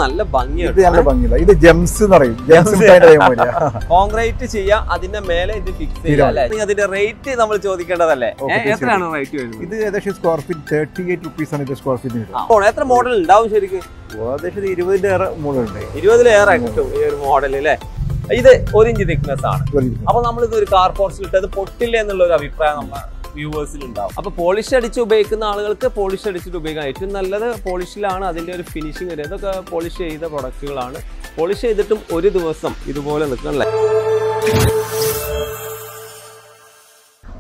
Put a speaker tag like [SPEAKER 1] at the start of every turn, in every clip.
[SPEAKER 1] നല്ല ഭംഗിയാണ്.
[SPEAKER 2] ഇത് ജെംസ് എന്ന് പറയും.
[SPEAKER 1] കോൺക്രീറ്റ് ചെയ്യാം, അതിന്റെ മേലെ ഇത് ഫിക്സ് ചെയ്യാം അല്ലേ? അതിന്റെ റേറ്റ് നമ്മൾ ചോദിക്കേണ്ടതല്ലേ? എത്രയാണ് റേറ്റ് വരുന്നത്?
[SPEAKER 2] ഇത് ഏകദേശം സ്ക്വയർ ഫീറ്റ് 38 rupees ആണ് ഇത് സ്ക്വയർ ഫീറ്റ്.
[SPEAKER 1] എത്ര മോഡൽ ഉണ്ടാവും ശരിക്കും?
[SPEAKER 2] ഏകദേശം 20-ലേറെ മോഡലുണ്ട്.
[SPEAKER 1] 20-ലേറെ കിട്ടും ഈ ഒരു മോഡൽ അല്ലേ? ഇത് 1 ഇഞ്ച് തിക്നെസ് ആണ്. അപ്പൊ നമ്മളിത് ഒരു കാർ പോർച്ചിൽ ഇട്ടത് പൊട്ടില്ല എന്നുള്ള ഒരു അഭിപ്രായം നമ്മുടെ വ്യൂവേഴ്സിൽ ഉണ്ടാവും. അപ്പൊ പോളിഷ് അടിച്ച് ഉപയോഗിക്കുന്ന ആളുകൾക്ക് പോളിഷ് അടിച്ചിട്ട് ഉപയോഗിക്കാം. ഏറ്റവും നല്ലത് പോളിഷിലാണ്. അതിന്റെ ഒരു ഫിനിഷിംഗ് വരെ ഇതൊക്കെ പോളിഷ് ചെയ്ത പ്രൊഡക്റ്റുകളാണ്. പോളിഷ് ചെയ്തിട്ടും ഒരു ദിവസം ഇതുപോലെ നിൽക്കണല്ലേ.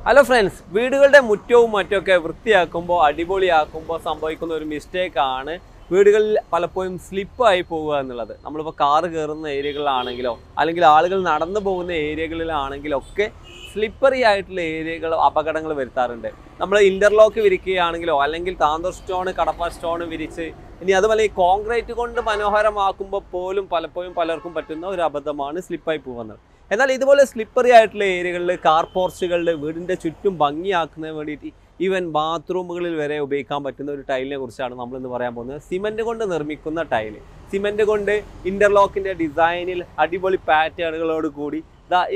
[SPEAKER 1] ഹലോ ഫ്രണ്ട്സ്, വീടുകളുടെ മുറ്റവും മറ്റൊക്കെ വൃത്തിയാക്കുമ്പോൾ അടിപൊളിയാക്കുമ്പോൾ സംഭവിക്കുന്ന ഒരു മിസ്റ്റേക്കാണ് വീടുകളിൽ പലപ്പോഴും സ്ലിപ്പായി പോവുക എന്നുള്ളത്. നമ്മളിപ്പോൾ കാറ് കയറുന്ന ഏരിയകളിലാണെങ്കിലോ അല്ലെങ്കിൽ ആളുകൾ നടന്നു പോകുന്ന ഏരിയകളിലാണെങ്കിലോ ഒക്കെ സ്ലിപ്പറി ആയിട്ടുള്ള ഏരിയകൾ അപകടങ്ങൾ വരുത്താറുണ്ട്. നമ്മൾ ഇന്റർലോക്ക് വിരിക്കുകയാണെങ്കിലോ അല്ലെങ്കിൽ താന്തൂർ സ്റ്റോൺ, കടപ്പ സ്റ്റോൺ വിരിച്ച് ഇനി അതുപോലെ ഈ കോൺക്രീറ്റ് കൊണ്ട് മനോഹരമാക്കുമ്പോൾ പോലും പലപ്പോഴും പലർക്കും പറ്റുന്ന ഒരു അബദ്ധമാണ് സ്ലിപ്പായി പോകുന്നത്. എന്നാൽ ഇതുപോലെ സ്ലിപ്പറി ആയിട്ടുള്ള ഏരിയകളിൽ, കാർ പോർച്ചുകളിൽ വീടിൻ്റെ ചുറ്റും ഭംഗിയാക്കുന്നതിന് വേണ്ടിയിട്ട് ഈവൻ ബാത്റൂമുകളിൽ വരെ ഉപയോഗിക്കാൻ പറ്റുന്ന ഒരു ടൈലിനെ കുറിച്ചാണ് നമ്മളിന്ന് പറയാൻ പോകുന്നത്. സിമെൻറ്റ് കൊണ്ട് നിർമ്മിക്കുന്ന ടൈല്. സിമെൻറ്റ് കൊണ്ട് ഇൻ്റർലോക്കിൻ്റെ ഡിസൈനിൽ അടിപൊളി പാറ്റേണുകളോട് കൂടി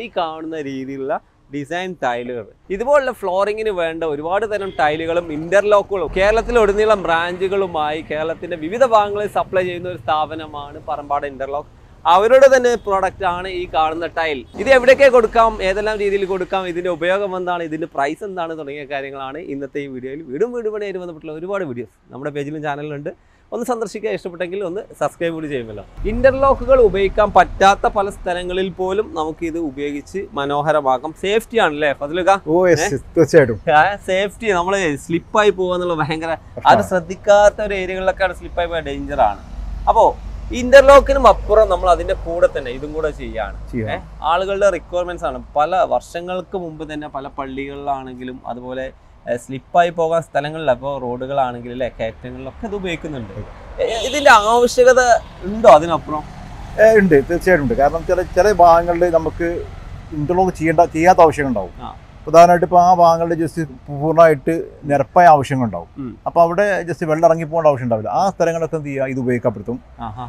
[SPEAKER 1] ഈ കാണുന്ന രീതിയിലുള്ള ഡിസൈൻ ടൈലുകൾ. ഇതുപോലുള്ള ഫ്ലോറിങ്ങിന് വേണ്ട ഒരുപാട് തരം ടൈലുകളും ഇന്റർലോക്കുകളും കേരളത്തിലുടനീളം ബ്രാഞ്ചുകളുമായി കേരളത്തിന്റെ വിവിധ ഭാഗങ്ങളിൽ സപ്ലൈ ചെയ്യുന്ന ഒരു സ്ഥാപനമാണ് പറമ്പാട് ഇന്റർലോക്ക്. അവരുടെ തന്നെ പ്രോഡക്റ്റ് ആണ് ഈ കാണുന്ന ടൈൽ. ഇത് എവിടെയൊക്കെ കൊടുക്കാം, ഏതെല്ലാം രീതിയിൽ കൊടുക്കാം, ഇതിന്റെ ഉപയോഗം എന്താണ്, ഇതിന്റെ പ്രൈസ് എന്താണ് തുടങ്ങിയ കാര്യങ്ങളാണ് ഇന്നത്തെ ഈ വീഡിയോയിൽ. വീടും പണിയായിട്ട് ബന്ധപ്പെട്ടുള്ള ഒരുപാട് വീഡിയോസ് നമ്മുടെ പേജിലും ചാനലിലുണ്ട്. ഒന്ന് സന്ദർശിക്കുക, ഇഷ്ടപ്പെട്ടെങ്കിൽ ഒന്ന് സബ്സ്ക്രൈബ് കൂടി ചെയ്യുമല്ലോ. ഇന്റർലോക്കുകൾ ഉപയോഗിക്കാൻ പറ്റാത്ത പല സ്ഥലങ്ങളിൽ പോലും നമുക്ക് ഇത് ഉപയോഗിച്ച് മനോഹരമാക്കാം. സേഫ്റ്റി ആണല്ലേ ഫസലുക?
[SPEAKER 2] തീർച്ചയായിട്ടും
[SPEAKER 1] സേഫ്റ്റി. നമ്മൾ സ്ലിപ്പായി പോകുക ഭയങ്കര, അത് ശ്രദ്ധിക്കാത്ത ഒരു ഏരിയകളിലൊക്കെയാണ് സ്ലിപ്പായി പോയ ഡേഞ്ചറാണ്. അപ്പോൾ ഇന്റർലോക്കിനും അപ്പുറം നമ്മൾ അതിന്റെ കൂടെ തന്നെ ഇതും കൂടെ ചെയ്യാണ്. ആളുകളുടെ റിക്വയർമെന്റ്സ് ആണ്. പല വർഷങ്ങൾക്ക് മുമ്പ് തന്നെ പല പള്ളികളിലാണെങ്കിലും അതുപോലെ സ്ലിപ്പായി പോകാൻ സ്ഥലങ്ങളിൽ, അപ്പോൾ റോഡുകളാണെങ്കിൽ അല്ലെ കയറ്റങ്ങളിലൊക്കെ ഇത് ഉപയോഗിക്കുന്നുണ്ട്. ഇതിന്റെ ആവശ്യകത ഉണ്ടോ അതിനപ്പുറം?
[SPEAKER 2] ഉണ്ട്, തീർച്ചയായിട്ടും ഉണ്ട്. കാരണം ചില ഭാഗങ്ങളിൽ നമുക്ക് ഇന്റർലോക്ക് ചെയ്യാത്ത ആവശ്യം ഉണ്ടാവും. പ്രധാനമായിട്ട് ഇപ്പോൾ ആ ഭാഗങ്ങളിൽ ജസ്റ്റ് പൂർണ്ണമായിട്ട് നിരപ്പായ ആവശ്യങ്ങളുണ്ടാവും. അപ്പോൾ അവിടെ ജസ്റ്റ് വെള്ളം ഇറങ്ങി പോകേണ്ട ആവശ്യം ഉണ്ടാവില്ല. ആ സ്ഥലങ്ങളൊക്കെ എന്ത് ചെയ്യുക, ഇത് ഉപയോഗിക്കപ്പെടുത്തും.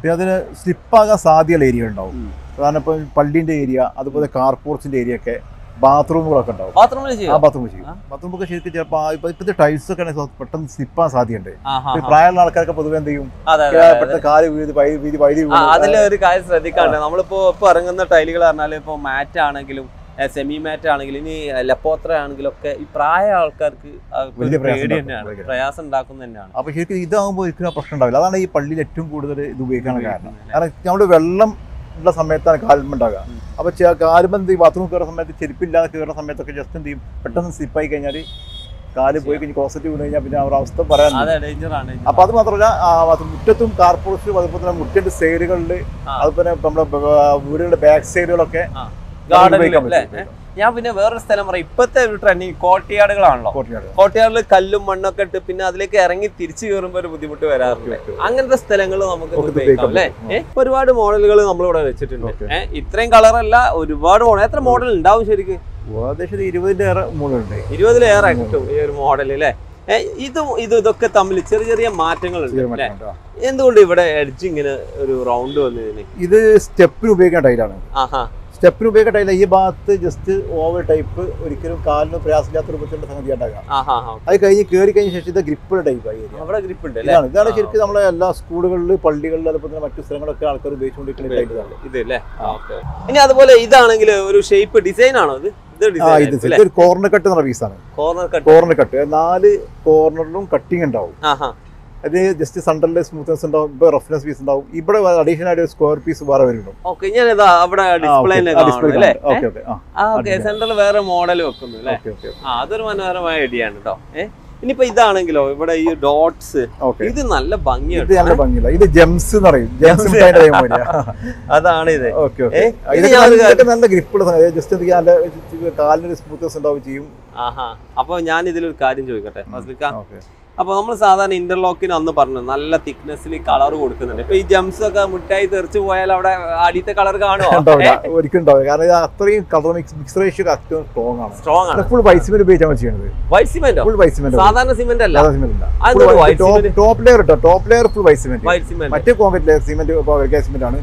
[SPEAKER 2] പിന്നെ അതിന് സ്ലിപ്പാകാൻ സാധ്യതയുള്ള ഏരിയ ഉണ്ടാവും. പ്രധാനം ഇപ്പോൾ പള്ളിൻ്റെ ഏരിയ, അതുപോലെ കാർ പോർച്ചിൻ്റെ ഏരിയ ഒക്കെ, ബാത്റൂമുകളൊക്കെ ഉണ്ടാവും. ബാത്റൂമൊക്കെ ശരിക്കും ചിലപ്പോൾ ഇപ്പോഴത്തെ ടൈൽസ് ഒക്കെ പെട്ടെന്ന് സ്ലിപ്പാൻ സാധ്യതയുണ്ട്. പ്രായമുള്ള ആൾക്കാരൊക്കെ പൊതുവെ എന്ത് ചെയ്യും, പെട്ടെന്ന് കാല് വൈദ്യുതി
[SPEAKER 1] അതിലൊരു കാര്യം ശ്രദ്ധിക്കാണ്ട്. നമ്മളിപ്പോ ഇറങ്ങുന്ന ടൈലുകൾ പറഞ്ഞാൽ ഇപ്പോൾ മാറ്റ് ആണെങ്കിലും സെമി മാറ്റ് ആണെങ്കിലും ഇനി ലപ്പോത്ര ആണെങ്കിലും ഒക്കെ ഈ പ്രായ ആൾക്കാർക്ക് പ്രയാസം ഉണ്ടാക്കുന്ന തന്നെയാണ്.
[SPEAKER 2] അപ്പൊ ശരിക്കും ഇതാകുമ്പോൾ ഒരിക്കലും പ്രശ്നം ഉണ്ടാവില്ല. അതാണ് ഈ പള്ളിയിൽ ഏറ്റവും കൂടുതൽ ഇത് ഉപയോഗിക്കാനുള്ള കാരണം. കാരണം നമ്മൾ വെള്ളം ഉള്ള സമയത്താണ് കാൽമ ഉണ്ടാകുക. അപ്പൊ കാലുമ്പ് ഈ ബാത്റൂം കയറുന്ന സമയത്ത് ചെരുപ്പില്ലാതെ കയറുന്ന സമയത്തൊക്കെ ജസ്റ്റ് എന്ത് ചെയ്യും, പെട്ടെന്ന് സ്ലിപ്പായി കഴിഞ്ഞാൽ കാല് പോയി കഴിഞ്ഞ് ക്ലോസറ്റ് വീണ് കഴിഞ്ഞാൽ പിന്നെ അവരുടെ അവസ്ഥ പറയാൻ. അപ്പൊ അത് മാത്രമല്ല, മുറ്റത്തും കാർ പോർച്ചും അതുപോലെ തന്നെ മുറ്റന്റെ സൈഡുകളിൽ, അതുപോലെ നമ്മുടെ വീടുകളുടെ ബാക്ക് സൈഡുകളൊക്കെ
[SPEAKER 1] ഞാൻ പിന്നെ വേറൊരു സ്ഥലം പറയാം. ഇപ്പത്തെ ഒരു ട്രെൻഡിങ് കോട്ടയാടുകളാണല്ലോ. കോട്ടയാടിൽ കല്ലും മണ്ണൊക്കെ ഇട്ട് പിന്നെ അതിലേക്ക് ഇറങ്ങി തിരിച്ചു കയറുമ്പോൾ ഒരു ബുദ്ധിമുട്ട് വരാറുണ്ട്. അങ്ങനത്തെ സ്ഥലങ്ങൾ നമുക്ക് ഉപയോഗിക്കാം അല്ലേ? ഒരുപാട് മോഡലുകൾ നമ്മളിവിടെ വെച്ചിട്ടുണ്ട്. ഇത്രയും കളറല്ല, ഒരുപാട് മോഡൽ. എത്ര മോഡൽ ഉണ്ടാവും ശരിക്കും?
[SPEAKER 2] ഏകദേശം 20-ലേറെ മോഡലുണ്ട്.
[SPEAKER 1] 20-ലേറെ കിട്ടും ഈ ഒരു മോഡൽ അല്ലേ? ഇതൊക്കെ തമ്മിൽ ചെറിയ ചെറിയ മാറ്റങ്ങളുണ്ട്. എന്തുകൊണ്ട് ഇവിടെ എഡ്ജ് ഇങ്ങനെ ഒരു റൗണ്ട് വന്നതിന്?
[SPEAKER 2] ഇത് സ്റ്റെപ്പിന് ഉപയോഗിക്കാൻ ടൈലാണ്. സ്റ്റെപ്പിന് ഉപയോഗിക്കാൻ ടൈല. ഈ ഭാഗത്ത് ജസ്റ്റ് ഓവർ ടൈപ്പ്, ഒരിക്കലും കാലിന് പ്രയാസമില്ലാത്ത രൂപത്തിലുള്ള സംഗതി ഉണ്ടാകാം. അത് കഴിഞ്ഞ് കയറി കഴിഞ്ഞ ശേഷം ഇത് ഗ്രിപ്പ് ടൈപ്പ് ആയി. ഇതാണ് ശരിക്കും നമ്മളെ എല്ലാ സ്കൂളുകളിൽ, പള്ളികളിൽ, അതുപോലെ തന്നെ മറ്റു സ്ഥലങ്ങളൊക്കെ ആൾക്കാർ ഉപയോഗിച്ചുകൊണ്ടിരിക്കുന്ന ടൈപ്പാണ്
[SPEAKER 1] ഇതല്ലേ. ഇനി അതുപോലെ ഇതാണെങ്കിൽ ഒരു ഷേപ്പ് ഡിസൈൻ ആണോ?
[SPEAKER 2] ഇത് കോർണർ കട്ട് എന്ന പീസാണ്. കോർണർ കട്ട് 4 കോർണറിലും കട്ടിങ് ഉണ്ടാവും. അത് ജസ്റ്റ് സെന്ററിലെ സ്മൂത്ത്നെസ് ഉണ്ടാവും, ഇപ്പൊ റഫ്നെസ് പീസ് ഉണ്ടാവും. ഇവിടെ അഡീഷണൽ ആയിട്ട് സ്ക്വയർ പീസ് വേറെ വരുന്നു.
[SPEAKER 1] സെന്ററിൽ വേറെ മോഡൽ വെക്കുന്നു അല്ലേ? അതൊരു മനോഹരമായ ഐഡിയ ആണ് കേട്ടോ. ഇനിയിപ്പോ ഇതാണെങ്കിലോ, ഇവിടെ ഈ ഡോട്ട്സ്, ഇത് നല്ല ഭംഗിയാണ്.
[SPEAKER 2] ഇത് ജെംസ് എന്ന് പറയും.
[SPEAKER 1] അതാണ് ഇത്.
[SPEAKER 2] നല്ല ഗ്രിപ്പുള്ള ജസ്റ്റ് കാലിന് സ്മൂത്ത്നെസ് ഉണ്ടാവും ചെയ്യും.
[SPEAKER 1] അപ്പൊ ഞാൻ ഇതിലൊരു കാര്യം ചോദിക്കട്ടെ. അപ്പോൾ നമ്മൾ സാധാരണ ഇന്റർലോക്കിന് അന്ന് പറഞ്ഞു നല്ല തിക്നെസ്സിൽ കളർ കൊടുക്കുന്നുണ്ട്. ഇപ്പൊ ഈ ജംസ് ഒക്കെ മുട്ടായി തെറിച്ച് പോയാൽ അവിടെ ആദ്യത്തെ കളർ കാണുമോ?
[SPEAKER 2] ഒരിക്കലും ഉണ്ടാവില്ല. കാരണം അത്രയും കളർ മിക്സ് റേഷ്യോ സ്ട്രോങ് ആണ്. ഫുൾ വൈറ്റ് സിമെന്റ് ഉപയോഗിച്ചാണ് ചെയ്യുന്നത്.
[SPEAKER 1] White cement,
[SPEAKER 2] full white cement,
[SPEAKER 1] സാധാരണ സിമെന്റ് അല്ല.
[SPEAKER 2] ടോപ്പ് ലെയർ ഇട്ടോ, top layer full white cement. മറ്റേ കോൺക്രീറ്റ് ലെയർ സിമെന്റ് സിമെന്റ് ആണ്.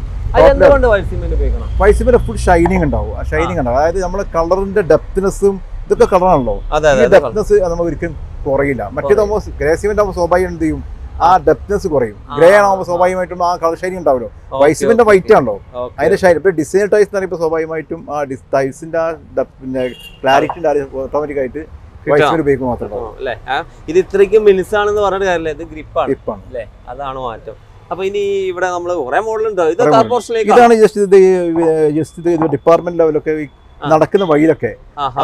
[SPEAKER 2] വൈറ്റ് സിമെന്റ് ഫുൾ ഷൈനിങ് ഉണ്ടാവും. ഷൈനിങ് ഉണ്ടാവും, അതായത് നമ്മുടെ കളറിന്റെ ഡെപ്ത്നെസ്സും ഇതൊക്കെ കളറാണല്ലോ, ഈ ഡെപ്ത്നെസ് നമ്മൾ ഒരിക്കലും കുറയില്ല. മറ്റേതാകുമ്പോൾ ഗ്രേ സിമെന്റ് ആകുമ്പോൾ സ്വാഭാവികം എന്ത് ചെയ്യും, ആ ഡെപ്ത്നെസ് കുറയും. ഗ്രേ ആകുമ്പോൾ സ്വാഭാവികമായിട്ടും ആ കളർ ഷൈനിങ് ഉണ്ടാവല്ലോ. വൈറ്റ് സിമെന്റ് വൈറ്റ് ആണല്ലോ, അതിന്റെ ഷൈൻ. ഇപ്പൊ ഡിസൈൻ ടൈൽസ് എന്ന് പറയുമ്പോൾ സ്വാഭാവികമായിട്ടും ആ ടൈൽസിന്റെ പിന്നെ ക്ലാരിറ്റി ഓട്ടോമാറ്റിക് ആയിട്ട് വൈറ്റ് സിമെന്റ് ഉപയോഗിക്കും മാത്രമേ.
[SPEAKER 1] ഇത് ഇത്രയ്ക്കും മിനുസാണെന്ന് പറഞ്ഞിട്ട് കാര്യമില്ല, ഇത് ഗ്രിപ്പാണ് അല്ലേ, അതാണ് മാറ്റം. അപ്പൊ ഇനി ഇവിടെ നമ്മൾ കുറെ മോഡലുണ്ടോ? ഇത്
[SPEAKER 2] ഇതാണ് ജസ്റ്റ് ഇത് ഡിപ്പാർട്ട്മെന്റ് ലെവലൊക്കെ നടക്കുന്ന വഴിയിലൊക്കെ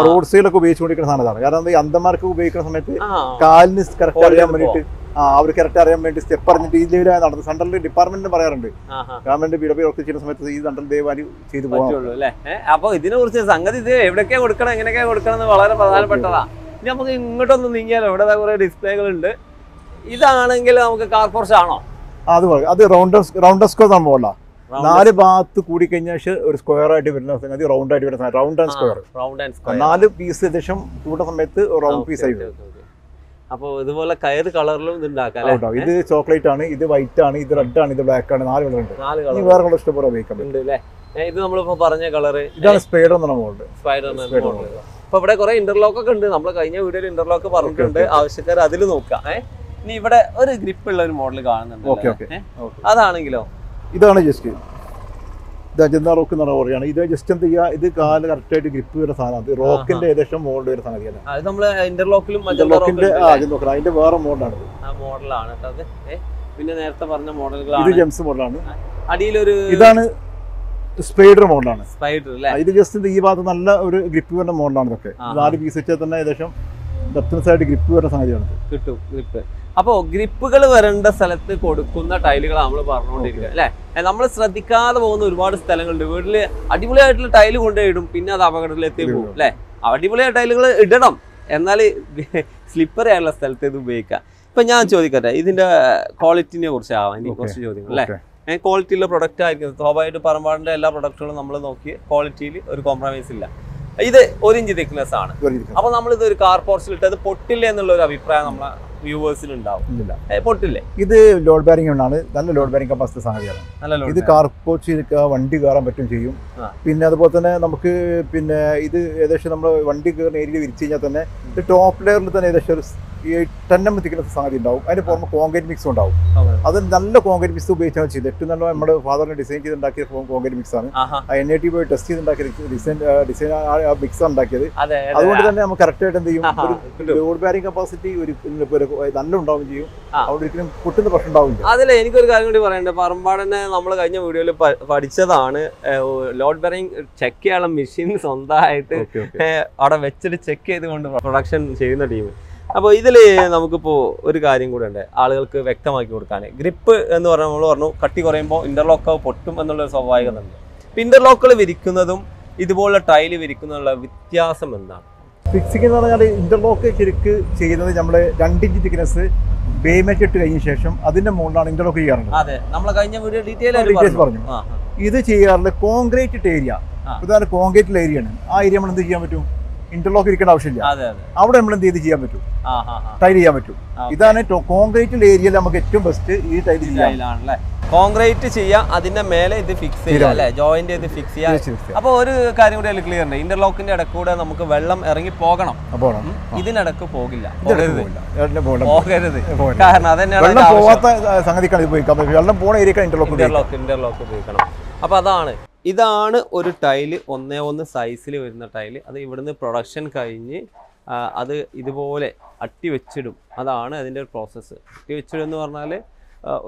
[SPEAKER 2] റോഡ് സൈഡിലൊക്കെ ഉപയോഗിച്ചുകൊണ്ടിരിക്കുന്ന സാധനമാണ്. കാരണം ഈ അന്ധന്മാർക്ക് ഉപയോഗിക്കുന്ന സമയത്ത് കാലിന് കറക്റ്റ് അറിയാൻ വേണ്ടിയിട്ട് അവർ കറക്റ്റ് അറിയാൻ വേണ്ടി സ്റ്റെപ്പ് അറിഞ്ഞിട്ട് ഈ ലെവലായി നടന്നത് സെൻട്രൽ ഡിപ്പാർട്ട്മെന്റിന് പറയാറുണ്ട്. ഗവൺമെന്റ് ഒക്കെ ചെയ്യുന്ന സമയത്ത് ഈ സെൻട്രൽ ദേവാലി ചെയ്തു പോകുള്ളൂ
[SPEAKER 1] അല്ലേ. അപ്പൊ ഇതിനെ കുറിച്ച് സംഗതി ഇത് എവിടെയൊക്കെ കൊടുക്കണം, എങ്ങനെയൊക്കെ കൊടുക്കണം എന്ന് വളരെ പ്രധാനപ്പെട്ടതാ. ഇനി നമുക്ക് ഇങ്ങോട്ടൊന്ന് നീങ്ങിയാലോ, ഇവിടെ കുറെ ഡിസ്പ്ലേകളുണ്ട്. ഇതാണെങ്കിൽ നമുക്ക് കാർ പോർച്ച് ആണോ?
[SPEAKER 2] അത് റൗണ്ടസ്കോ സംഭവമല്ല. 4 ഭാഗത്ത് കൂടി കഴിഞ്ഞാൽ ഒരു സ്ക്വയർ ആയിട്ട് വരുന്ന സംഗതി റൗണ്ട് ആയിട്ട് വരുന്ന റൗണ്ട് ആൻഡ് സ്ക്വയർ. 4 പീസ് ഏകദേശം കൂട്ടുന്ന സമയത്ത് റൗണ്ട് പീസ് ആയി വരും.
[SPEAKER 1] അപ്പൊ ഇതുപോലെ കയറ് കളറിലും ഇത് ഉണ്ടാക്കാം.
[SPEAKER 2] ഇത് ചോക്ലേറ്റ് ആണ്, ഇത് വൈറ്റ് ആണ്, ഇത് റെഡ് ആണ്, ഇത് ബ്ലാക്ക് ആണ്. 4 കളർ ഉണ്ട്. വേറെ കളർ ഇഷ്ടംപോലെ ഉപയോഗിക്കാം.
[SPEAKER 1] ഇത് നമ്മളിപ്പോ പറഞ്ഞ കളറ്
[SPEAKER 2] ഇതാണ് സ്പൈഡർ എന്ന മോഡൽ.
[SPEAKER 1] അപ്പൊ ഇവിടെ കുറെ ഇന്റർലോക്ക് ഒക്കെ ഉണ്ട്. നമ്മൾ കഴിഞ്ഞ വീഡിയോയിൽ ഇന്റർലോക്ക് പറഞ്ഞിട്ടുണ്ട്, ആവശ്യക്കാർ അതിൽ നോക്കാം. ഇനി ഇവിടെ ഒരു ഗ്രിപ്പ് ഉള്ള ഒരു മോഡൽ കാണുന്നുണ്ട്, അതാണെങ്കിലോ?
[SPEAKER 2] ഇതാണ് ജസ്റ്റ് അജന്ത റോക്ക് എന്ന് പറയുകയാണ്. ഇത് ജസ്റ്റ് എന്ത് ചെയ്യുക, ഇത് കാല് കറക്റ്റ് ആയിട്ട് ഗ്രിപ്പ് വരുന്ന സാധനം. റോക്കിന്റെ ഏകദേശം മോഡൽ വരുന്ന സംഗതിയാണ്. അതിന്റെ വേറെ മോഡലാണ്.
[SPEAKER 1] പിന്നെ നേരത്തെ പറഞ്ഞ മോഡലുകളാണ്.
[SPEAKER 2] ഇത് ജെംസ് മോഡലാണ്.
[SPEAKER 1] അടിയിലൊരു
[SPEAKER 2] ഇതാണ് സ്പൈഡർ മോഡലാണ്.
[SPEAKER 1] സ്പൈഡർ അല്ലേ.
[SPEAKER 2] ഇത് ജസ്റ്റ് ഈ ഭാഗത്ത് നല്ല ഒരു ഗ്രിപ്പ് വരുന്ന മോഡലാണ്. ഇതൊക്കെ 4 പീസ് വെച്ചാൽ തന്നെ ഏകദേശം ഡെപ്ത്നെസ്സായിട്ട് ഗ്രിപ്പ് വരുന്ന സംഗതിയാണ്
[SPEAKER 1] കിട്ടും. ഗ്രിപ്പ് അപ്പോൾ ഗ്രിപ്പുകൾ വരേണ്ട സ്ഥലത്ത് കൊടുക്കുന്ന ടൈലുകൾ നമ്മൾ പറഞ്ഞുകൊണ്ടിരിക്കുക അല്ലേ. നമ്മൾ ശ്രദ്ധിക്കാതെ പോകുന്ന ഒരുപാട് സ്ഥലങ്ങളുണ്ട്. വീട്ടിൽ അടിപൊളിയായിട്ടുള്ള ടൈല് കൊണ്ടുപോയിടും, പിന്നെ അത് അപകടത്തിലെത്തി പോകും അല്ലേ. അടിപൊളിയായ ടൈലുകൾ ഇടണം, എന്നാൽ സ്ലിപ്പറി ആയുള്ള സ്ഥലത്ത് ഇത് ഉപയോഗിക്കാം. ഇപ്പം ഞാൻ ചോദിക്കട്ടെ, ഇതിൻ്റെ ക്വാളിറ്റിനെ കുറിച്ച് ആവാം ഇനി കുറച്ച് ചോദ്യങ്ങൾ അല്ലേ. ക്വാളിറ്റിയുള്ള പ്രൊഡക്റ്റ് ആയിരിക്കും. സ്വാഭാവികമായിട്ട് പറമ്പാടിൻ്റെ എല്ലാ പ്രൊഡക്റ്റുകളും നമ്മൾ നോക്കി ക്വാളിറ്റിയിൽ ഒരു കോംപ്രമൈസ് ഇല്ല. ഇത് 1 ഇഞ്ച് തിക്നെസ് ആണ്. അപ്പൊ നമ്മളിത് ഒരു കാർ പോർച്ചിൽ ഇട്ട് അത് പൊട്ടില്ല എന്നുള്ള ഒരു അഭിപ്രായം നമ്മളെ വ്യൂവേഴ്സിന് ഉണ്ടാവും. പൊട്ടില്ലേ?
[SPEAKER 2] ഇത് ലോഡ് ബാരിംഗ് ആണ്, നല്ല ലോഡ് ബാരിംഗ് കപ്പാസിറ്റി സംഗതിയാണ്. ഇത് കാർ പോർച്ചിൽ വണ്ടി കയറാൻ പറ്റും ചെയ്യും. പിന്നെ അതുപോലെ തന്നെ നമുക്ക് പിന്നെ ഇത് ഏകദേശം നമ്മൾ വണ്ടി കയറുന്ന ഏരിയയിൽ വിരിച്ചു കഴിഞ്ഞാൽ തന്നെ ടോപ്പ് ലെയറിൽ തന്നെ ഏകദേശം ഒരു 10 mm തിക്നെസ് സംഗതി ഉണ്ടാവും. അതിന് പുറമെ കോൺക്രീറ്റ് മിക്സ് ഉണ്ടാവും. അത് നല്ല കോൺക്രീറ്റ് മിക്സ് ഉപയോഗിച്ചാണ് ചെയ്തത്. ഏറ്റവും നല്ല നമ്മുടെ ഫാദറിന് ഡിസൈൻ ചെയ്തുണ്ടാക്കിയ കോൺക്രീറ്റ് മിക്സ് ആണ്. NIT പോയി ടെസ്റ്റ് ചെയ്തുണ്ടാക്കിയ ഡിസൈൻ മിക്സ് ഉണ്ടാക്കിയത്. അതുകൊണ്ട് തന്നെ നമുക്ക് കറക്റ്റ് ആയിട്ട് എന്ത് ചെയ്യും, ലോഡ് ബാരിംഗ് കപ്പാസിറ്റി ഒരു നല്ല ഉണ്ടാവുകയും ചെയ്യും. അവിടെ ഒരിക്കലും പൊട്ടുന്ന പ്രശ്നം ഉണ്ടാവില്ല.
[SPEAKER 1] അതിൽ എനിക്കൊരു കാര്യം കൂടി പറയണ്ടേ, പറമ്പാടനെ നമ്മൾ കഴിഞ്ഞ വീഡിയോയിൽ പഠിച്ചതാണ്. ലോഡ് ബാരിംഗ് ചെക്ക് ചെയ്യാനുള്ള മെഷീൻ സ്വന്തമായിട്ട് അവിടെ വെച്ചിട്ട് ചെക്ക് ചെയ്തുകൊണ്ട് പ്രൊഡക്ഷൻ ചെയ്യുന്ന ടീം. അപ്പോൾ ഇതിൽ നമുക്കിപ്പോൾ ഒരു കാര്യം കൂടെ ഉണ്ട് ആളുകൾക്ക് വ്യക്തമാക്കി കൊടുക്കാൻ. ഗ്രിപ്പ് എന്ന് പറഞ്ഞാൽ നമ്മൾ പറഞ്ഞു കട്ടി കുറയുമ്പോൾ ഇന്റർലോക്ക് പൊട്ടും എന്നുള്ളൊരു സ്വാഭാവികതയുണ്ട്. ഇപ്പം ഇന്റർലോക്കുകൾ വിരിക്കുന്നതും ഇതുപോലുള്ള ടൈല് വിരിക്കുന്നതിനുള്ള വ്യത്യാസം എന്താണ്?
[SPEAKER 2] ഫിക്സിംഗ് എന്ന് പറഞ്ഞാൽ ഇന്റർലോക്ക് ശരിക്ക് ചെയ്യുന്നത് നമ്മൾ 2 ഇഞ്ച് തിക്നെസ് ബേമെറ്റ് ഇട്ട് കഴിഞ്ഞ ശേഷം അതിന്റെ മുകളിലാണ് ഇന്റർലോക്ക് ചെയ്യാറുള്ളത്.
[SPEAKER 1] അതെ, നമ്മൾ കഴിഞ്ഞ വീഡിയോ ഡീറ്റെയിൽസ്
[SPEAKER 2] പറഞ്ഞു. ഇത് ചെയ്യാറുള്ളത് കോൺക്രീറ്റ് ഏരിയ, ഉദാഹരണം കോൺക്രീറ്റ് ഏരിയ ആണ്. ആ ഏരിയ നമ്മൾ എന്ത് ചെയ്യാൻ പറ്റും, ഇന്റർലോക്ക് ഇരിക്കേണ്ട ആവശ്യമില്ല. അവിടെ നമ്മൾ എന്ത് ചെയ്ത് ചെയ്യാൻ പറ്റും, ടൈൽ ചെയ്യാൻ പറ്റും. ഇതാണ് കോൺക്രീറ്റ് ഏരിയയിൽ നമുക്ക് ഏറ്റവും ബെസ്റ്റ് ഈ ടൈൽ ചെയ്യാൻ.
[SPEAKER 1] കോൺക്രീറ്റ് ചെയ്യാം, അതിന്റെ മേലെ ഇത് ഫിക്സ് ചെയ്യാം അല്ലെ, ജോയിന്റ് ഇത് ഫിക്സ് ചെയ്യാം. അപ്പൊ ഒരു കാര്യം കൂടി അതിൽ ക്ലിയർ ഉണ്ട്, ഇന്റർലോക്കിന്റെ ഇടയ്ക്ക് കൂടെ നമുക്ക് വെള്ളം ഇറങ്ങി പോകണം, ഇതിനിടക്ക് പോകില്ല, പോകരുത്. കാരണം അതന്നെയാണ് ഇന്റർലോക്ക് ഉപയോഗിക്കണം. അപ്പൊ അതാണ്, ഇതാണ് ഒരു ടൈല് 1:1 സൈസിൽ വരുന്ന ടൈല്. അത് ഇവിടുന്ന് പ്രൊഡക്ഷൻ കഴിഞ്ഞ് അത് ഇതുപോലെ അട്ടി വെച്ചിടും. അതാണ് അതിൻ്റെ ഒരു പ്രോസസ്സ്. അട്ടി വെച്ചിടും എന്ന് പറഞ്ഞാൽ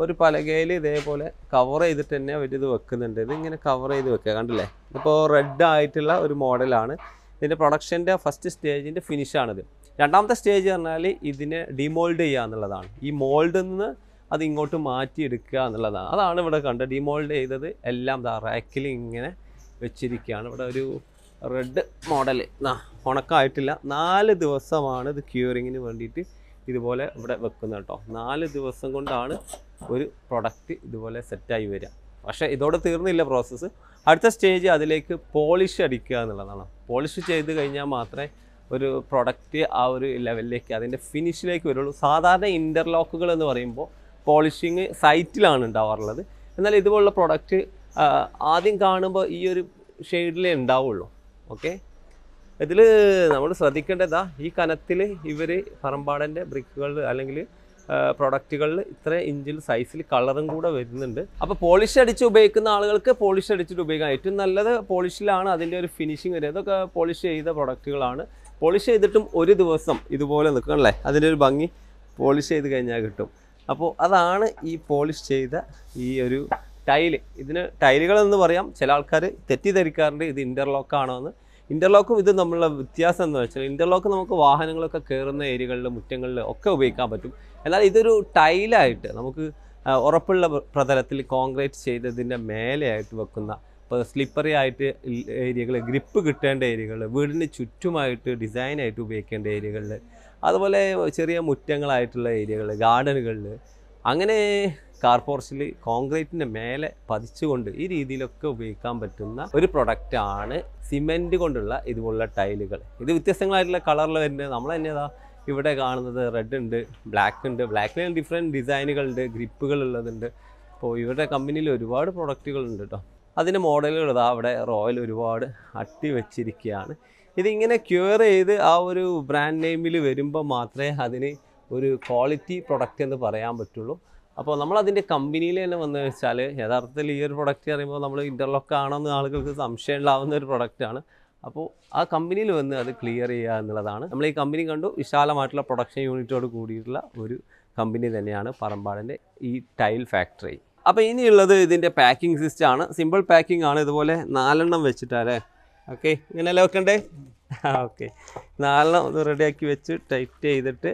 [SPEAKER 1] ഒരു പലകയിൽ ഇതേപോലെ കവർ ചെയ്തിട്ട് തന്നെ അവരിത് വെക്കുന്നുണ്ട്. ഇതിങ്ങനെ കവർ ചെയ്ത് വെക്കുക, കണ്ടില്ലേ? ഇപ്പോൾ റെഡ് ആയിട്ടുള്ള ഒരു മോഡലാണ്. ഇതിൻ്റെ പ്രൊഡക്ഷൻ്റെ ഫസ്റ്റ് സ്റ്റേജിൻ്റെ ഫിനിഷാണിത്. രണ്ടാമത്തെ സ്റ്റേജ് പറഞ്ഞാൽ ഇതിനെ ഡിമോൾഡ് ചെയ്യുക എന്നുള്ളതാണ്. ഈ മോൾഡിൽ നിന്ന് അത് ഇങ്ങോട്ട് മാറ്റിയെടുക്കുക എന്നുള്ളതാണ്. അതാണ് ഇവിടെ കണ്ടത്. ഡിമോൾഡ് ചെയ്തത് എല്ലാം റാക്കിൽ ഇങ്ങനെ വെച്ചിരിക്കുകയാണ്. ഇവിടെ ഒരു റെഡ് മോഡൽ ഉണക്കമായിട്ടില്ല. 4 ദിവസമാണ് ഇത് ക്യൂറിങ്ങിന് വേണ്ടിയിട്ട് ഇതുപോലെ ഇവിടെ വെക്കുന്നത് കേട്ടോ. 4 ദിവസം കൊണ്ടാണ് ഒരു പ്രൊഡക്റ്റ് ഇതുപോലെ സെറ്റായി വരിക. പക്ഷേ ഇതോടെ തീർന്നില്ല പ്രോസസ്സ്. അടുത്ത സ്റ്റേജ് അതിലേക്ക് പോളിഷ് അടിക്കുക എന്നുള്ളതാണ്. പോളിഷ് ചെയ്ത് കഴിഞ്ഞാൽ മാത്രമേ ഒരു പ്രൊഡക്റ്റ് ആ ഒരു ലെവലിലേക്ക് അതിൻ്റെ ഫിനിഷിലേക്ക് വരുള്ളൂ. സാധാരണ ഇൻ്റർലോക്കുകൾ എന്ന് പറയുമ്പോൾ പോളിഷിങ് സൈറ്റിലാണ് ഉണ്ടാവാറുള്ളത്. എന്നാൽ ഇതുപോലുള്ള പ്രൊഡക്റ്റ് ആദ്യം കാണുമ്പോൾ ഈ ഒരു ഷെയ്ഡിലേ ഉണ്ടാവുള്ളൂ. ഓക്കെ, ഇതിൽ നമ്മൾ ശ്രദ്ധിക്കേണ്ടതാ ഈ കനത്തിൽ ഇവർ പറമ്പാടൻ്റെ ബ്രിക്കുകൾ അല്ലെങ്കിൽ പ്രൊഡക്റ്റുകളിൽ ഇത്ര ഇഞ്ചിൽ സൈസിൽ കളറും കൂടെ വരുന്നുണ്ട്. അപ്പോൾ പോളിഷ് അടിച്ച് ഉപയോഗിക്കുന്ന ആളുകൾക്ക് പോളിഷ് അടിച്ചിട്ട് ഉപയോഗിക്കാം. ഏറ്റവും നല്ലത് പോളിഷിലാണ് അതിൻ്റെ ഒരു ഫിനിഷിങ് വരിക. ഇതൊക്കെ പോളിഷ് ചെയ്ത പ്രൊഡക്റ്റുകളാണ്. പോളിഷ് ചെയ്തിട്ടും ഒരു ദിവസം ഇതുപോലെ നിൽക്കണല്ലേ, അതിൻ്റെ ഒരു ഭംഗി പോളിഷ് ചെയ്ത് കഴിഞ്ഞാൽ കിട്ടും. അപ്പോൾ അതാണ് ഈ പോളിഷ് ചെയ്ത ഈ ഒരു ടൈല്. ഇതിന് ടൈലുകളെന്ന് പറയാം. ചില ആൾക്കാർ തെറ്റിദ്ധരിക്കാറുണ്ട് ഇത് ഇൻ്റർലോക്കാണോ എന്ന്. ഇൻ്റർലോക്കും ഇത് തമ്മിലുള്ള വ്യത്യാസം എന്ന് വെച്ചാൽ ഇൻ്റർലോക്ക് നമുക്ക് വാഹനങ്ങളൊക്കെ കയറുന്ന ഏരിയകളിൽ മുറ്റങ്ങളിൽ ഒക്കെ ഉപയോഗിക്കാൻ പറ്റും. എന്നാൽ ഇതൊരു ടൈലായിട്ട് നമുക്ക് ഉറപ്പുള്ള പ്രതലത്തിൽ കോൺക്രീറ്റ് ചെയ്തതിൻ്റെ മേലെയായിട്ട് വെക്കുന്ന, ഇപ്പോൾ സ്ലിപ്പറി ആയിട്ട് ഏരിയകൾ, ഗ്രിപ്പ് കിട്ടേണ്ട ഏരിയകൾ, വീടിന് ചുറ്റുമായിട്ട് ഡിസൈനായിട്ട് ഉപയോഗിക്കേണ്ട ഏരിയകളിൽ, അതുപോലെ ചെറിയ മുറ്റങ്ങളായിട്ടുള്ള ഏരിയകൾ, ഗാർഡനുകളിൽ, അങ്ങനെ കാർ പോർച്ചിൽ കോൺക്രീറ്റിൻ്റെ മേലെ പതിച്ചുകൊണ്ട് ഈ രീതിയിലൊക്കെ ഉപയോഗിക്കാൻ പറ്റുന്ന ഒരു പ്രൊഡക്റ്റാണ് സിമെൻറ്റ് കൊണ്ടുള്ള ഇതുപോലുള്ള ടൈലുകൾ. ഇത് വ്യത്യസ്തങ്ങളായിട്ടുള്ള കളറിൽ വരുന്നത്. നമ്മൾ തന്നെതാ ഇവിടെ കാണുന്നത് റെഡ് ഉണ്ട്, ബ്ലാക്ക് ഉണ്ട്. ബ്ലാക്കിൽ ഡിഫറെൻറ്റ് ഡിസൈനുകളുണ്ട്, ഗ്രിപ്പുകൾ ഉള്ളതുണ്ട്. അപ്പോൾ ഇവരുടെ കമ്പനിയിൽ ഒരുപാട് പ്രൊഡക്റ്റുകളുണ്ട് കേട്ടോ. അതിൻ്റെ മോഡലുകൾ ഇതാ അവിടെ റോയൽ ഒരുപാട് അട്ടി വെച്ചിരിക്കുകയാണ്. ഇതിങ്ങനെ ക്യൂർ ചെയ്ത് ആ ഒരു ബ്രാൻഡ് നെയിമിൽ വരുമ്പോൾ മാത്രമേ അതിന് ഒരു ക്വാളിറ്റി പ്രൊഡക്റ്റ് എന്ന് പറയാൻ പറ്റുള്ളൂ. അപ്പോൾ നമ്മളതിൻ്റെ കമ്പനിയിൽ തന്നെ വന്നു വെച്ചാൽ യഥാർത്ഥത്തിൽ ഈ ഒരു പ്രൊഡക്റ്റ് പറയുമ്പോൾ നമ്മൾ ഇൻ്റർലോക്ക് ആണെന്ന് ആളുകൾക്ക് സംശയം ഉണ്ടാകുന്ന ഒരു പ്രൊഡക്റ്റാണ്. അപ്പോൾ ആ കമ്പനിയിൽ വന്ന് അത് ക്ലിയർ ചെയ്യുക എന്നുള്ളതാണ്. നമ്മൾ ഈ കമ്പനി കണ്ടു, വിശാലമായിട്ടുള്ള പ്രൊഡക്ഷൻ യൂണിറ്റോട് കൂടിയിട്ടുള്ള ഒരു കമ്പനി തന്നെയാണ് പറമ്പാടൻ്റെ ഈ ടൈൽ ഫാക്ടറി. അപ്പോൾ ഇനിയുള്ളത് ഇതിൻ്റെ പാക്കിംഗ് സിസ്റ്റമാണ്. സിമ്പിൾ പാക്കിംഗ് ആണ്. ഇതുപോലെ 4 എണ്ണം വെച്ചിട്ടല്ലേ. ഓക്കെ, ഇങ്ങനെയല്ലേ വെക്കണ്ടേ? ഓക്കെ, 4 എണ്ണം ഒന്ന് റെഡിയാക്കി വെച്ച് ടൈറ്റ് ചെയ്തിട്ട്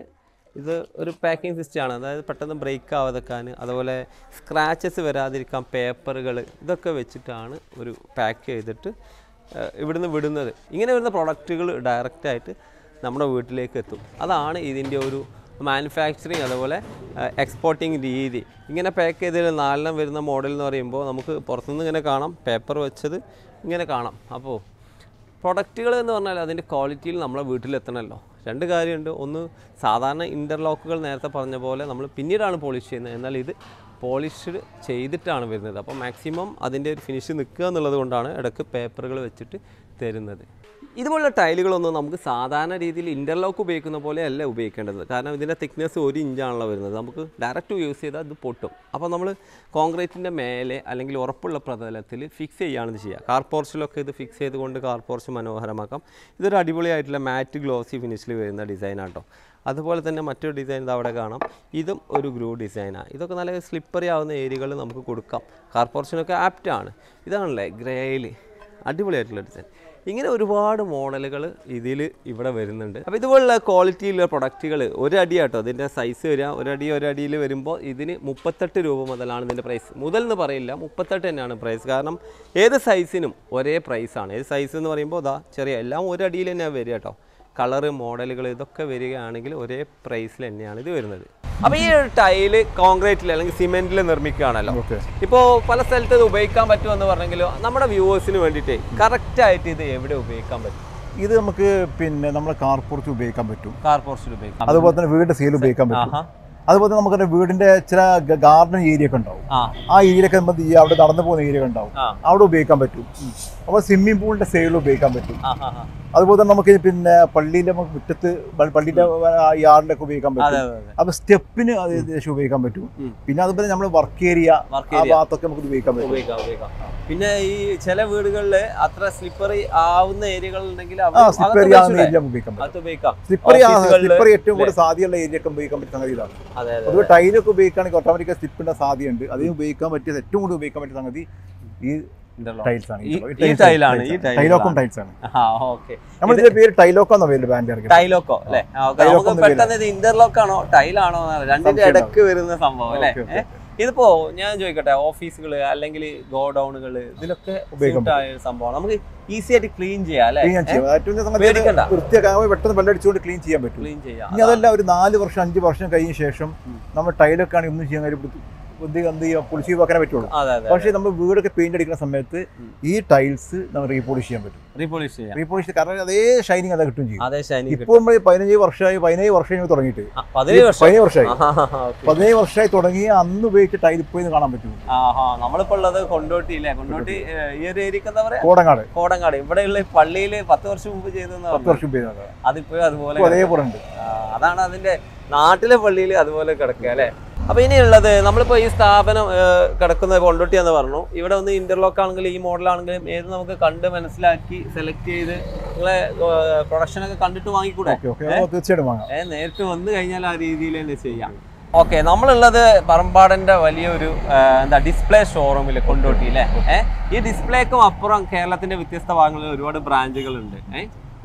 [SPEAKER 1] ഇത് ഒരു പാക്കിംഗ് സിസ്റ്റമാണ്. അതായത് പെട്ടെന്ന് ബ്രേക്ക് ആവാതിരിക്കാൻ, അതുപോലെ സ്ക്രാച്ചസ് വരാതിരിക്കാൻ പേപ്പറുകൾ, ഇതൊക്കെ വെച്ചിട്ടാണ് ഒരു പാക്ക് ചെയ്തിട്ട് ഇവിടുന്ന് വിടുന്നത്. ഇങ്ങനെ വരുന്ന പ്രൊഡക്റ്റുകൾ ഡയറക്റ്റായിട്ട് നമ്മുടെ വീട്ടിലേക്ക് എത്തും. അതാണ് ഇതിൻ്റെ ഒരു മാനുഫാക്ചറിങ്, അതുപോലെ എക്സ്പോർട്ടിങ് രീതി. ഇങ്ങനെ പാക്ക് ചെയ്തതിൽ 4 എണ്ണം വരുന്ന മോഡൽ എന്ന് പറയുമ്പോൾ നമുക്ക് പുറത്തുനിന്ന് ഇങ്ങനെ കാണാം, പേപ്പർ വെച്ചത് ഇങ്ങനെ കാണാം. അപ്പോൾ പ്രൊഡക്റ്റുകൾ എന്ന് പറഞ്ഞാൽ അതിൻ്റെ ക്വാളിറ്റിയിൽ നമ്മളെ വീട്ടിലെത്തണമല്ലോ. 2 കാര്യമുണ്ട്. ഒന്ന്, സാധാരണ ഇൻ്റർലോക്കുകൾ നേരത്തെ പറഞ്ഞ പോലെ നമ്മൾ പിന്നീടാണ് പോളിഷ് ചെയ്യുന്നത്. എന്നാൽ ഇത് പോളിഷ് ചെയ്തിട്ടാണ് വരുന്നത്. അപ്പോൾ മാക്സിമം അതിൻ്റെ ഒരു ഫിനിഷ് നിൽക്കുക എന്നുള്ളത് കൊണ്ടാണ് ഇടയ്ക്ക് പേപ്പറുകൾ വെച്ചിട്ട് തരുന്നത്. ഇതുപോലുള്ള ടൈലുകളൊന്നും നമുക്ക് സാധാരണ രീതിയിൽ ഇൻ്റർലോക്ക് ഉപയോഗിക്കുന്ന പോലെ അല്ല ഉപയോഗിക്കേണ്ടത്. കാരണം ഇതിൻ്റെ തിക്നെസ് 1 ഇഞ്ചാണല്ലോ വരുന്നത്. നമുക്ക് ഡയറക്റ്റ് യൂസ് ചെയ്താൽ ഇത് പൊട്ടും. അപ്പോൾ നമ്മൾ കോൺക്രീറ്റിൻ്റെ മേലെ അല്ലെങ്കിൽ ഉറപ്പുള്ള പ്രതലത്തിൽ ഫിക്സ് ചെയ്യുകയാണ് ഇത് ചെയ്യുക. കാർ പോർച്ചിലൊക്കെ ഇത് ഫിക്സ് ചെയ്തുകൊണ്ട് കാർ പോർച്ച് മനോഹരമാക്കാം. ഇതൊരു അടിപൊളിയായിട്ടുള്ള മാറ്റ് ഗ്ലോസി ഫിനിഷിൽ വരുന്ന ഡിസൈനാണ് കേട്ടോ. അതുപോലെ തന്നെ മറ്റൊരു ഡിസൈൻ ഇത് അവിടെ കാണാം. ഇതും ഒരു ഗ്രൂ ഡിസൈനാണ്. ഇതൊക്കെ നല്ല സ്ലിപ്പറി ആവുന്ന ഏരിയകളിൽ നമുക്ക് കൊടുക്കാം. കാർ പോർച്ചിനൊക്കെ ആപ്റ്റാണ്. ഇതാണല്ലേ ഗ്രേയിൽ അടിപൊളിയായിട്ടുള്ള ഡിസൈൻ. ഇങ്ങനെ ഒരുപാട് മോഡലുകൾ ഇവിടെ വരുന്നുണ്ട്. അപ്പോൾ ഇതുപോലുള്ള ക്വാളിറ്റിയുള്ള പ്രൊഡക്റ്റുകൾ 1 അടിയാട്ടോ ഇതിൻ്റെ സൈസ് വരിക. 1 അടിയിൽ വരുമ്പോൾ ഇതിന് 38 രൂപ മുതലാണ് ഇതിൻ്റെ പ്രൈസ്. മുതൽ എന്ന് പറയില്ല, 38 തന്നെയാണ് പ്രൈസ്. കാരണം ഏത് സൈസിനും ഒരേ പ്രൈസാണ്. ഏത് സൈസ് എന്ന് പറയുമ്പോൾ ഇതാ ചെറിയ എല്ലാം 1 അടിയിൽ തന്നെയാണ് വരിക കേട്ടോ. കളറ്, മോഡലുകൾ ഇതൊക്കെ വരികയാണെങ്കിൽ ഒരേ പ്രൈസിൽ തന്നെയാണ് ഇത് വരുന്നത്. അപ്പോൾ ഈ ഒരു ടൈല് കോൺക്രീറ്റിൽ അല്ലെങ്കിൽ സിമെൻറ്റിൽ നിർമ്മിക്കുകയാണല്ലോ. ഇപ്പോൾ പല സ്ഥലത്ത് ഇത് ഉപയോഗിക്കാൻ പറ്റുമെന്ന് പറഞ്ഞെങ്കിലോ നമ്മുടെ വ്യൂവേഴ്സിന് വേണ്ടിയിട്ട് കറക്റ്റായിട്ട് ഇത് എവിടെ ഉപയോഗിക്കാൻ പറ്റും?
[SPEAKER 2] ഇത് നമുക്ക് പിന്നെ നമ്മുടെ കാർ പോർച്ചിൽ ഉപയോഗിക്കാൻ പറ്റും.
[SPEAKER 1] കാർ പോർച്ചിൽ ഉപയോഗിക്കാം.
[SPEAKER 2] അതുപോലെ തന്നെ വീടിൻ്റെ സീൽ ഉപയോഗിക്കാൻ പറ്റും. അതുപോലെ നമുക്ക് വീടിൻ്റെ ചില ഗാർഡൻ ഏരിയ ഒക്കെ ഉണ്ടാവും. ആ ഏരിയയൊക്കെ നമ്മൾ അവിടെ നടന്നു പോകുന്ന ഏരിയ ഉണ്ടാവും, അവിടെ ഉപയോഗിക്കാൻ പറ്റും. അപ്പോൾ സ്വിമ്മിംഗ് പൂളിൻ്റെ സൈഡിൽ ഉപയോഗിക്കാൻ പറ്റും. അതുപോലെ തന്നെ നമുക്ക് പിന്നെ പള്ളിയിലെ മുറ്റത്ത് പള്ളിയുടെ യാർഡിലൊക്കെ ഉപയോഗിക്കാൻ പറ്റും. അപ്പൊ സ്റ്റെപ്പിന് അത് ഏകദേശം ഉപയോഗിക്കാൻ പറ്റും. പിന്നെ അതുപോലെ നമ്മൾ വർക്ക് ഏരിയ ആ ഭാഗത്തൊക്കെ നമുക്ക് ഉപയോഗിക്കാൻ പറ്റും.
[SPEAKER 1] പിന്നെ ഈ ചില വീടുകളിൽ അത്ര സ്ലിപ്പറി ആവുന്ന ഏരിയകൾ ഉണ്ടെങ്കിൽ
[SPEAKER 2] സ്ലിപ്പറി ആവുന്ന ഏരിയ ഉപയോഗിക്കാൻ പറ്റും. സ്ലിപ്പറി ഏറ്റവും കൂടുതൽ സാധ്യതയുള്ള ഏരിയ ഒക്കെ ഉപയോഗിക്കാൻ പറ്റിയ സംഗതി ഇതാണ്. അതുപോലെ ടൈലൊക്കെ ഉപയോഗിക്കുകയാണെങ്കിൽ ഓട്ടോമാറ്റിക് സ്ലിപ്പിന്റെ സാധ്യതയുണ്ട്. അതിന് ഉപയോഗിക്കാൻ പറ്റിയത് ഏറ്റവും കൂടുതൽ ഉപയോഗിക്കാൻ പറ്റിയ സംഗതി ഈ നമ്മളിതിന്റെ പേര് ടൈലോക്കോ എന്ന പേര് ബാൻഡ് ഇറക്കി.
[SPEAKER 1] ടൈലോക്കോ അല്ലേ? പെട്ടെന്ന് ഇത് ഇന്റർലോക്ക് ആണോ ടൈലാണോ രണ്ടിന്റെ ഇടക്ക് വരുന്ന സംഭവം അല്ലേ? ഇതിപ്പോ ഞാൻ ചോദിക്കട്ടെ, ഓഫീസുകൾ അല്ലെങ്കിൽ ഗോഡൌണുകൾ ഇതിലൊക്കെ സംഭവമാണ്. നമുക്ക് ഈസി ആയിട്ട് ക്ലീൻ ചെയ്യാം അല്ലെ?
[SPEAKER 2] പെട്ടെന്ന് വെള്ളടിച്ചുകൊണ്ട് ക്ലീൻ ചെയ്യാൻ പറ്റും. ഇനി അതല്ല, ഒരു 4 വർഷം 5 വർഷം കഴിഞ്ഞ ശേഷം നമ്മൾ ടൈലൊക്കെ ആണെങ്കിൽ ഒന്നും ചെയ്യാൻ പോളിഷ് ചെയ്ത് വെക്കാനേ പറ്റുള്ളൂ. പക്ഷേ നമ്മൾ വീടൊക്കെ പെയിന്റ് അടിക്കുന്ന സമയത്ത് ഈ ടൈൽസ് നമ്മൾ റീപോളിഷ് ചെയ്യാൻ പറ്റും. റീപോളിഷ് കാരണം അതേ ഷൈനിങ് അതാ കിട്ടും ചെയ്യും. ഇപ്പൊ നമ്മൾ 17 വർഷമായി തുടങ്ങിയിട്ട് 17 വർഷമായി തുടങ്ങി അന്ന് ഉപയോഗിച്ച ടൈൽ ഇപ്പൊ കാണാൻ പറ്റും.
[SPEAKER 1] നമ്മളിപ്പോ ഉള്ളത് കൊണ്ടോട്ടി അല്ലേ? കൊണ്ടോട്ടി ഈ ഒരു ഏരിയക്ക് എന്താ പറയാ?
[SPEAKER 2] കോടങ്ങാട്.
[SPEAKER 1] ഇവിടെയുള്ള പള്ളിയിൽ 10 വർഷം മുമ്പ് ചെയ്തെന്ന്
[SPEAKER 2] 10 വർഷം
[SPEAKER 1] അതിപ്പോ അതേപോലെ ഉണ്ട്. അതാണ് അതിന്റെ നാട്ടിലെ പള്ളിയിൽ അതുപോലെ കിടക്കുക അല്ലെ? അപ്പൊ ഇനിയുള്ളത്, നമ്മളിപ്പോ ഈ സ്ഥാപനം കിടക്കുന്നത് കൊണ്ടോട്ടി എന്ന് പറഞ്ഞു. ഇവിടെ ഒന്ന് ഇന്റർലോക്ക് ആണെങ്കിലും ഈ മോഡലാണെങ്കിലും ഏത് നമുക്ക് കണ്ട് മനസ്സിലാക്കി സെലക്ട് ചെയ്ത് നിങ്ങളെ പ്രൊഡക്ഷൻ ഒക്കെ കണ്ടിട്ട് വാങ്ങിക്കൂടെ? നേരിട്ട് വന്നു കഴിഞ്ഞാൽ ആ രീതിയിൽ തന്നെ ചെയ്യാം. ഓക്കെ, നമ്മളുള്ളത് പറമ്പാടന്റെ വലിയൊരു ഡിസ്പ്ലേ ഷോറൂമിൽ കൊണ്ടോട്ടി അല്ലേ? ഈ ഡിസ്പ്ലേക്കും അപ്പുറം കേരളത്തിന്റെ വ്യത്യസ്ത ഭാഗങ്ങളിൽ ഒരുപാട് ബ്രാഞ്ചുകൾ ഉണ്ട്.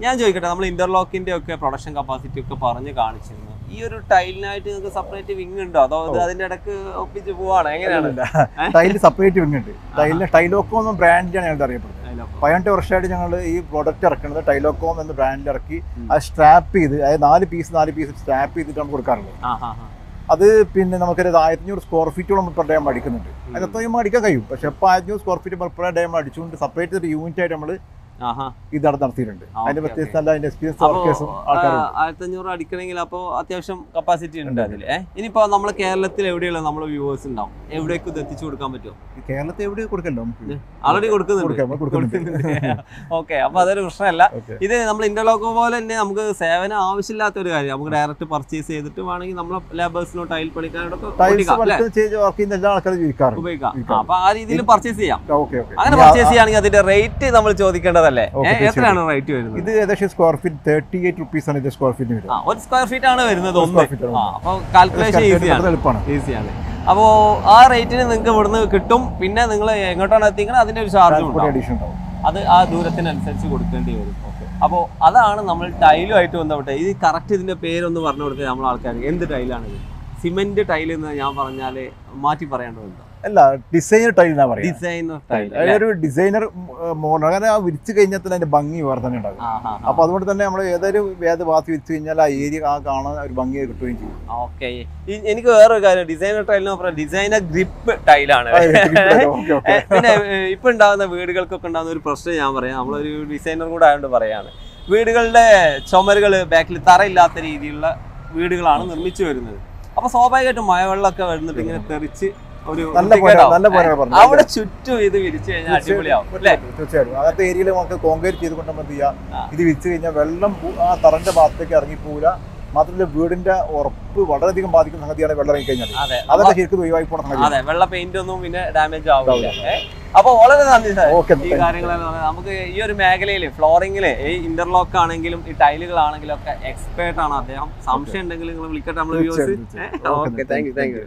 [SPEAKER 1] ഞാൻ ചോദിക്കട്ടെ, നമ്മൾ ഇന്റർലോക്കിന്റെ ഒക്കെ പ്രൊഡക്ഷൻ കപ്പാസിറ്റി ഒക്കെ പറഞ്ഞ് കാണിച്ചിരുന്നു. ഈ ഒരു ടൈലിനായിട്ട് നിങ്ങൾക്ക് സെപ്പറേറ്റ് വിങ് ഉണ്ടോ, അതോ അതിന്റെ ഇടക്ക് ഒപ്പിച്ച് പോവാണ്? എങ്ങനെയാണ്?
[SPEAKER 2] ടൈലിന് സെപ്പറേറ്റ് വിങ് ഉണ്ട്. ടൈലോക്കോ എന്ന ബ്രാൻഡിലാണ് ഞങ്ങൾ അറിയപ്പെടുന്നത്. 18 വർഷമായിട്ട് ഞങ്ങൾ ഈ പ്രോഡക്റ്റ് ഇറക്കുന്നത് ടൈലോക്കോം എന്ന ബ്രാൻഡിൽ ഇറക്കി അത് സ്ട്രാപ്പ് ചെയ്ത്, അതായത് 4 പീസ് സ്ട്രാപ്പ് ചെയ്തിട്ട് നമുക്ക് കൊടുക്കാറുള്ളത്. അത് പിന്നെ നമുക്കൊരു 1500 സ്ക്വയർ ഫീറ്റോളം നമ്മൾ പെർ ഡേ അടിക്കുന്നുണ്ട്. അത് എത്രയും അടിക്കാൻ കഴിയും. പക്ഷെ ഇപ്പോൾ 1500 സ്ക്വയർ ഫീറ്റ് പെർ ഡേ അടിച്ചുകൊണ്ട് സെപ്പറേറ്റ് ഒരു യൂണിറ്റ് ആയിട്ട് നമ്മൾ ഇത് നടത്തിയിട്ടുണ്ട്. അതിന്റെ വ്യത്യസ്ത അതിന്റെ എക്സ്പീരിയൻസ് വർക്കേഴ്സും
[SPEAKER 1] 1500 അടിക്കണമെങ്കിൽ അപ്പോൾ അത്യാവശ്യം കപ്പാസിറ്റി ഉണ്ട് അതിൽ. ഇനിയിപ്പോ നമ്മള് കേരളത്തിൽ എവിടെയുള്ള നമ്മളെ വ്യൂവേഴ്സ് ഉണ്ടാവും, എവിടേക്ക് ഇത് എത്തിച്ചു കൊടുക്കാൻ പറ്റുമോ?
[SPEAKER 2] കേരളത്തിൽ എവിടെ കൊടുക്കല്ലോ,
[SPEAKER 1] ആൾറെഡി കൊടുക്കുന്നുണ്ട്. ഓക്കെ, അപ്പൊ അതൊരു പ്രശ്നമല്ല. ഇത് നമ്മൾ ഇന്റർലോക്ക് പോലെ തന്നെ നമുക്ക് സേവനം ആവശ്യമില്ലാത്ത ഒരു കാര്യം. നമുക്ക് ഡയറക്റ്റ് പർച്ചേസ് ചെയ്തിട്ട് വേണമെങ്കിൽ നമ്മളെ ലേബേഴ്സിനോ ടൈൽ പണിക്കാരോടൊക്കെ ഉപയോഗിക്കാം. അപ്പൊ ആ രീതിയിൽ പർച്ചേസ് ചെയ്യാം. അങ്ങനെ പർച്ചേസ് ചെയ്യുകയാണെങ്കിൽ അതിന്റെ റേറ്റ് നമ്മൾ ചോദിക്കേണ്ടത്. എത്രയാണ് റേറ്റ് വരുന്നത്?
[SPEAKER 2] ഇത് ഏകദേശം സ്ക്വയർ ഫീറ്റ് 38 rupees ആണ്. ഇത് സ്ക്വയർ ഫീറ്റ്
[SPEAKER 1] ഒരു സ്ക്വയർ ഫീറ്റ് ആണ് വരുന്നത്. അപ്പൊ കാൽക്കുലേഷൻ ഈസിയാണ്. അപ്പോ ആ റേറ്റിന് നിങ്ങൾക്ക് ഇവിടുന്ന് കിട്ടും. പിന്നെ നിങ്ങൾ എങ്ങോട്ടാണ് എത്തിക്കുന്നത് അതിന്റെ ഒരു ചാർജ് ഉണ്ടാവും. അത് ആ ദൂരത്തിനനുസരിച്ച് കൊടുക്കേണ്ടി വരും. അപ്പോൾ അതാണ് നമ്മൾ ടൈലുമായിട്ട് ബന്ധപ്പെട്ടത്. ഇത് കറക്റ്റ് ഇതിന്റെ പേരൊന്ന് പറഞ്ഞു കൊടുത്തത് നമ്മൾ ആൾക്കാർക്ക്. എന്ത് ടൈലാണിത്? സിമെന്റ് ടൈൽ എന്ന് ഞാൻ പറഞ്ഞാൽ മാറ്റി പറയേണ്ടതുണ്ടോ?
[SPEAKER 2] അല്ല, ഡിസൈനർ ടൈൽ എന്നാ പറയുക. ഒരു ഡിസൈനർ മോഡൽ. അങ്ങനെ ആ വിരിച്ചു കഴിഞ്ഞാൽ തന്നെ അതിന്റെ ഭംഗി വേറെ തന്നെ ഉണ്ടാകും. അപ്പൊ അതുകൊണ്ട് തന്നെ നമ്മൾ ഏതൊരു ഭാഗത്ത് വിരിച്ചു കഴിഞ്ഞാൽ ആ ഏരിയ കാണാൻ ഒരു ഭംഗി കിട്ടുകയും ചെയ്യും.
[SPEAKER 1] ഓക്കെ, എനിക്ക് വേറൊരു കാര്യം, ഡിസൈനർ ടൈൽ എന്ന് പറഞ്ഞാൽ ഡിസൈനർ ഗ്രിപ്പ് ടൈലാണ്. പിന്നെ ഇപ്പൊ ഉണ്ടാകുന്ന വീടുകൾക്കൊക്കെ ഉണ്ടാകുന്ന ഒരു പ്രശ്നം ഞാൻ പറയാം. നമ്മളൊരു ഡിസൈനർ കൂടെ ആയതുകൊണ്ട് പറയാണ്. വീടുകളുടെ ചുമരുകൾ ബാക്കിൽ തറയില്ലാത്ത രീതിയിലുള്ള വീടുകളാണ് നിർമ്മിച്ചു വരുന്നത്. അപ്പൊ സ്വാഭാവികമായിട്ടും മഴവെള്ളമൊക്കെ വരുന്നിട്ട് ഇങ്ങനെ തെറിച്ച് അവിടെ ചുറ്റും ഇത് വിരിച്ചു കഴിഞ്ഞാൽ അടിപൊളിയാവും.
[SPEAKER 2] തീർച്ചയായിട്ടും അങ്ങനത്തെ ഏരിയയിൽ നമുക്ക് കോൺക്രീറ്റ് ചെയ്തുകൊണ്ട് നമ്മൾ ചെയ്യാം. ഇത് വിരിച്ചു കഴിഞ്ഞാൽ വെള്ളം ആ തറന്റെ ഭാഗത്തേക്ക് ഇറങ്ങിപ്പോവില്ല. മാത്രമല്ല വീടിന്റെ ഉറപ്പ് വളരെയധികം ബാധിക്കുന്ന സംഗതിയാണ് വെള്ളം ഇറങ്ങി കഴിഞ്ഞാൽ. അതൊക്കെ ശരിക്കും ഒഴിവായി പോണ സംഗതി.
[SPEAKER 1] അതെ, വെള്ള പെയിന്റ് ഒന്നും പിന്നെ ഡാമേജ് ആവില്ല. അപ്പൊ വളരെ നന്ദി സാർ. ഈ കാര്യങ്ങളെല്ലാം നമുക്ക് ഈ ഒരു മേഖലയിൽ ഫ്ലോറിംഗില് ഈ ഇന്റർലോക്ക് ആണെങ്കിലും ഈ ടൈലുകളാണെങ്കിലും ഒക്കെ എക്സ്പേർട്ട് ആണ് അദ്ദേഹം. സംശയം ഉണ്ടെങ്കിൽ നിങ്ങൾ വിളിക്കട്ടെ നമ്മൾ വ്യൂവേഴ്സ്. Okay, thank you.